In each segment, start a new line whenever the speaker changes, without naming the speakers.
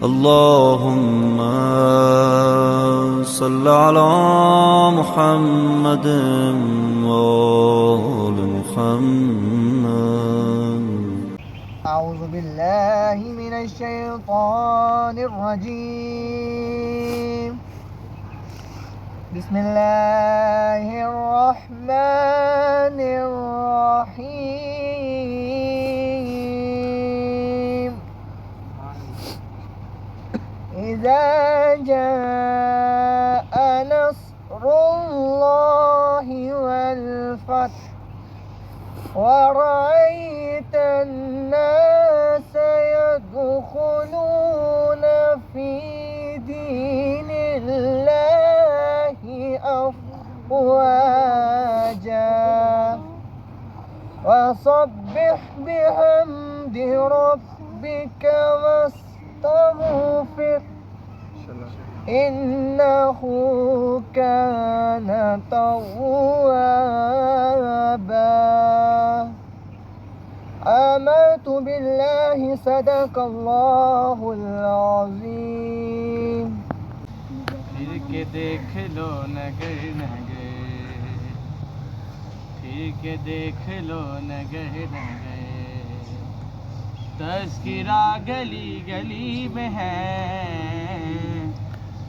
اللهم صل على محمد وآل محمد.
أعوذ بالله من الشيطان الرجيم. بسم الله الرحمن الرحيم. إذا جاء نصر الله والفتح ورأيت الناس يدخلون في دين الله أفواجا وسبح بحمد ربك واستغفر إنه كان توابا. آمنت بالله صدق الله العظيم.
پھر کے دیکھ لو نگر نگر، پھر کے دیکھ لو نگر نگر، تذکرہ گلی گلی میں ہے،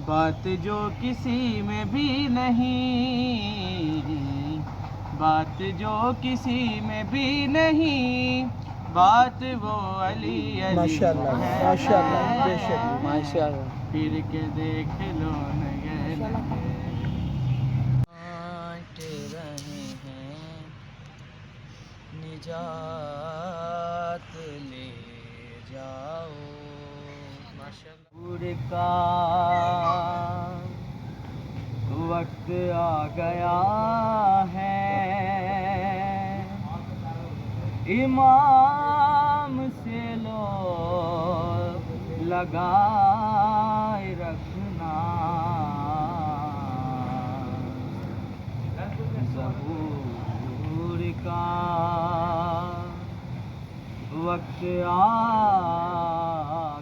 بات جو کسی میں بھی نہیں، بات جو کسی میں بھی نہیں، بات وہ علی علی
ماشاءاللہ ماشاءاللہ بے شک ماشاءاللہ.
پھر کے دیکھ لو نگر نگر، بانٹ رہے ہیں نجات لے جاؤ. ماشاءاللہ کا وقت آ گیا ہے، امام سے لو لگائے رکھنا، ظہور کا وقت آ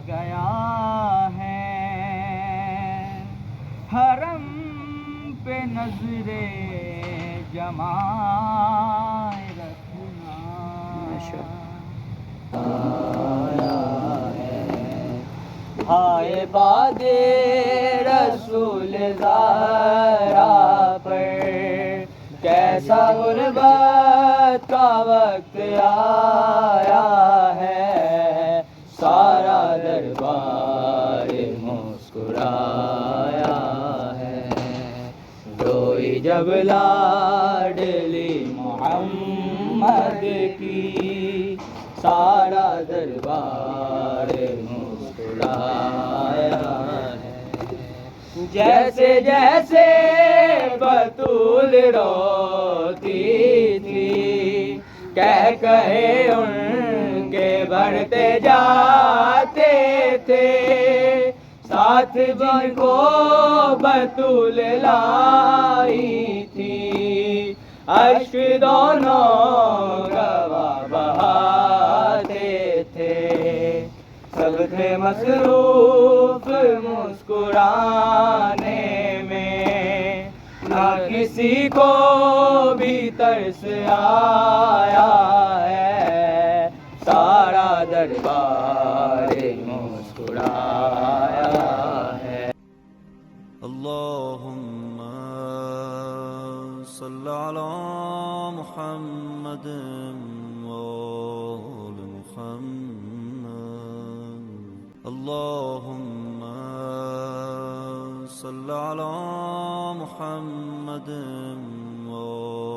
گیا ہے، حرم پہ نظر جمائے رکھنا. ہائے باد رسول زہرا پر کیسا غربت کا وقت آیا ہے، سارا دربار مسکرایا ہے، روئی جب لاڈلی محمد کی، سارا دربار مسکرایا ہے. جیسے جیسے بطول روتی تھی، کہے ان کے بڑھتے جاتے تھے، ساتھ جن کو بطول لائی تھی، اشک دونوں گواہ بہاتے تھے، سب تھے مصروف مسکرانے میں، نہ کسی کو بھی ترس آیا ہے، سارا دربار مسکرایا ہے.
اللهم صل على محمد وآل محمد. اللهم صل على محمد وآل